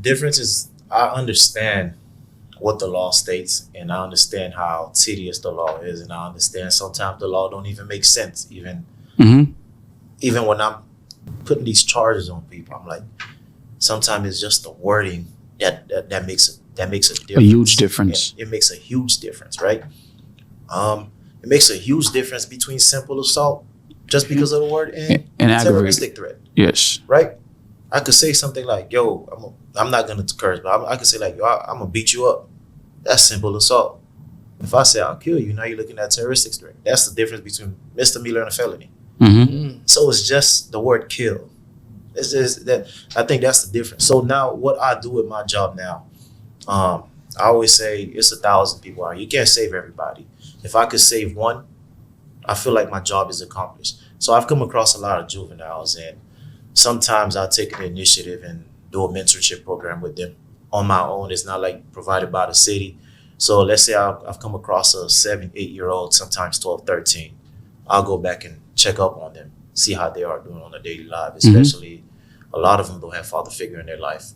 Difference is I understand what the law states, and I understand how tedious the law is, and I understand sometimes the law don't even make sense. Mm-hmm. Even when I'm putting these charges on people, I'm like, sometimes it's just the wording that makes a difference. A huge difference. It makes a huge difference, right? It makes a huge difference between simple assault just because of the word and terroristic threat. Yes. Right? I could say something like, yo, I'm not going to curse, but I could say like, yo, I'm going to beat you up. That's simple assault. If I say I'll kill you, now you're looking at terroristic threat. That's the difference between misdemeanor and a felony. Mm-hmm. So it's just the word kill. It's just that I think that's the difference. So now what I do with my job now, I always say it's 1,000 people out here. You can't save everybody. If I could save one, I feel like my job is accomplished. So I've come across a lot of juveniles, and sometimes I'll take an initiative and do a mentorship program with them on my own. It's not like provided by the city. So let's say I've come across a 7, 8-year-old, sometimes 12, 13. I'll go back and check up on them, see how they are doing on a daily life, especially a lot of them don't have father figure in their life.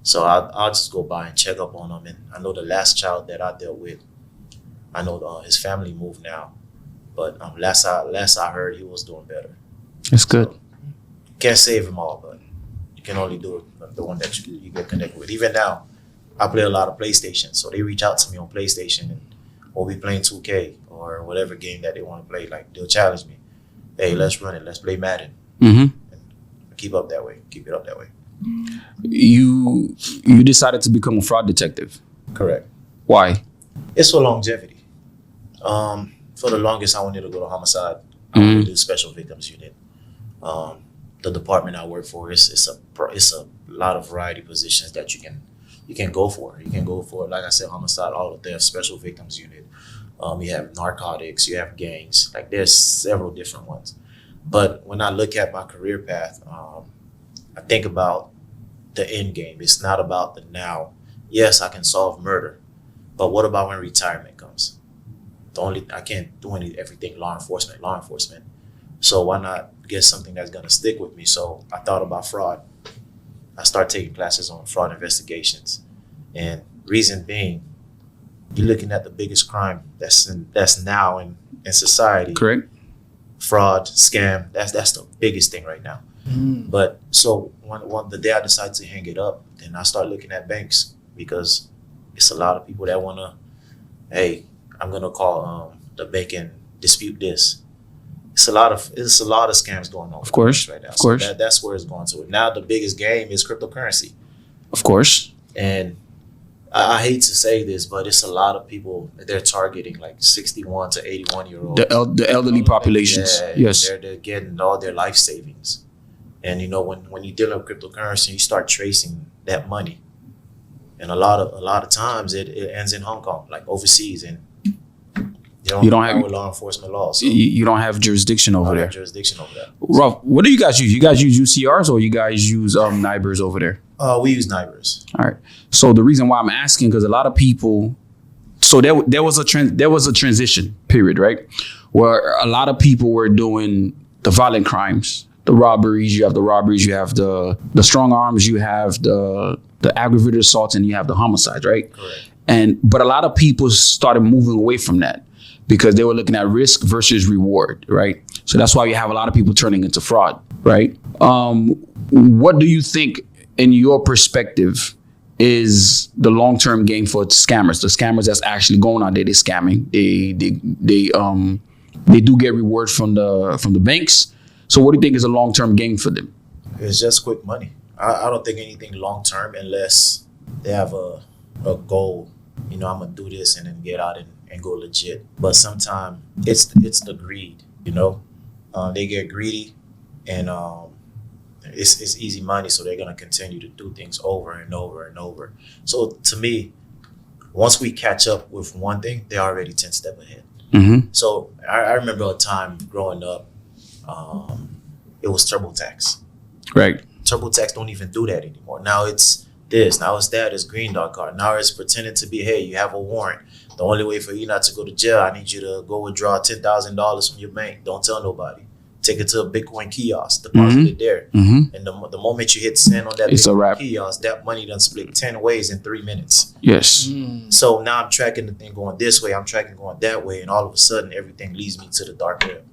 So I'll just go by and check up on them. And I know the last child that I dealt with, I know his family moved now, but last I heard, he was doing better. That's good. So, can't save them all, but you can only do the one that you get connected with. Even now, I play a lot of PlayStation, so they reach out to me on PlayStation, and we'll be playing 2K or whatever game that they want to play. Like, they'll challenge me. Hey, let's run it. Let's play Madden. Mm-hmm. And keep up that way. Keep it up that way. You decided to become a fraud detective. Correct. Why? It's for longevity. For the longest, I wanted to go to homicide. I wanted to do special victims unit. The department I work for it's a lot of variety positions that you can go for. You can go for, like I said, homicide, all of them, special victims unit. You have narcotics, you have gangs. Like, there's several different ones. But when I look at my career path, I think about the end game. It's not about the now. Yes, I can solve murder, but what about when retirement comes? I can't do everything law enforcement. So why not get something that's gonna stick with me? So I thought about fraud. I started taking classes on fraud investigations, and reason being, you're looking at the biggest crime that's now in society. Correct. Fraud, scam. That's the biggest thing right now. But so one the day I decided to hang it up, then I start looking at banks, because it's a lot of people that wanna, hey, I'm gonna call the bank and dispute this. It's a lot of scams going on. Of course, right now. Of course. So that's where it's going to. Now the biggest game is cryptocurrency. Of course. And I hate to say this, but it's a lot of people that they're targeting, like 61 to 81-year-olds. The elderly populations. Yeah, yes. They're getting all their life savings. And when you're dealing with cryptocurrency, you start tracing that money. And a lot of times it ends in Hong Kong, like overseas, and you don't have law enforcement laws. So you don't have jurisdiction over there. Jurisdiction over that. Ralph, what do you guys use? You guys use UCRs or you guys use NIBRs over there? We use NIBRs. All right. So the reason why I'm asking, because a lot of people, so there was a transition period, right, where a lot of people were doing the violent crimes, the robberies. You have the robberies. You have the strong arms. You have the aggravated assaults, and you have the homicides, right? Correct. But a lot of people started moving away from that, because they were looking at risk versus reward, right? So that's why you have a lot of people turning into fraud, right? What do you think, in your perspective, is the long-term game for scammers? The scammers that's actually going out there, they're scamming. They do get reward from the banks. So what do you think is a long-term game for them? It's just quick money. I don't think anything long-term, unless they have a goal. I'm gonna do this and then get out and go legit. But sometimes it's the greed, they get greedy, and it's easy money, so they're gonna continue to do things over and over and over. So to me, once we catch up with one thing, they're already 10 steps ahead. Mm-hmm. So I remember a time growing up, it was TurboTax. Right. TurboTax don't even do that anymore. Now it's this, now it's that, it's green dot card. Now it's pretending to be, hey, you have a warrant. The only way for you not to go to jail, I need you to go withdraw $10,000 from your bank. Don't tell nobody. take it to a Bitcoin kiosk, deposit it there. Mm-hmm. And the moment you hit send on that It's a Bitcoin wrap. kiosk, that money done split 10 ways in 3 minutes. Yes. So now I'm tracking the thing going this way, I'm tracking going that way, and all of a sudden everything leads me to the dark web.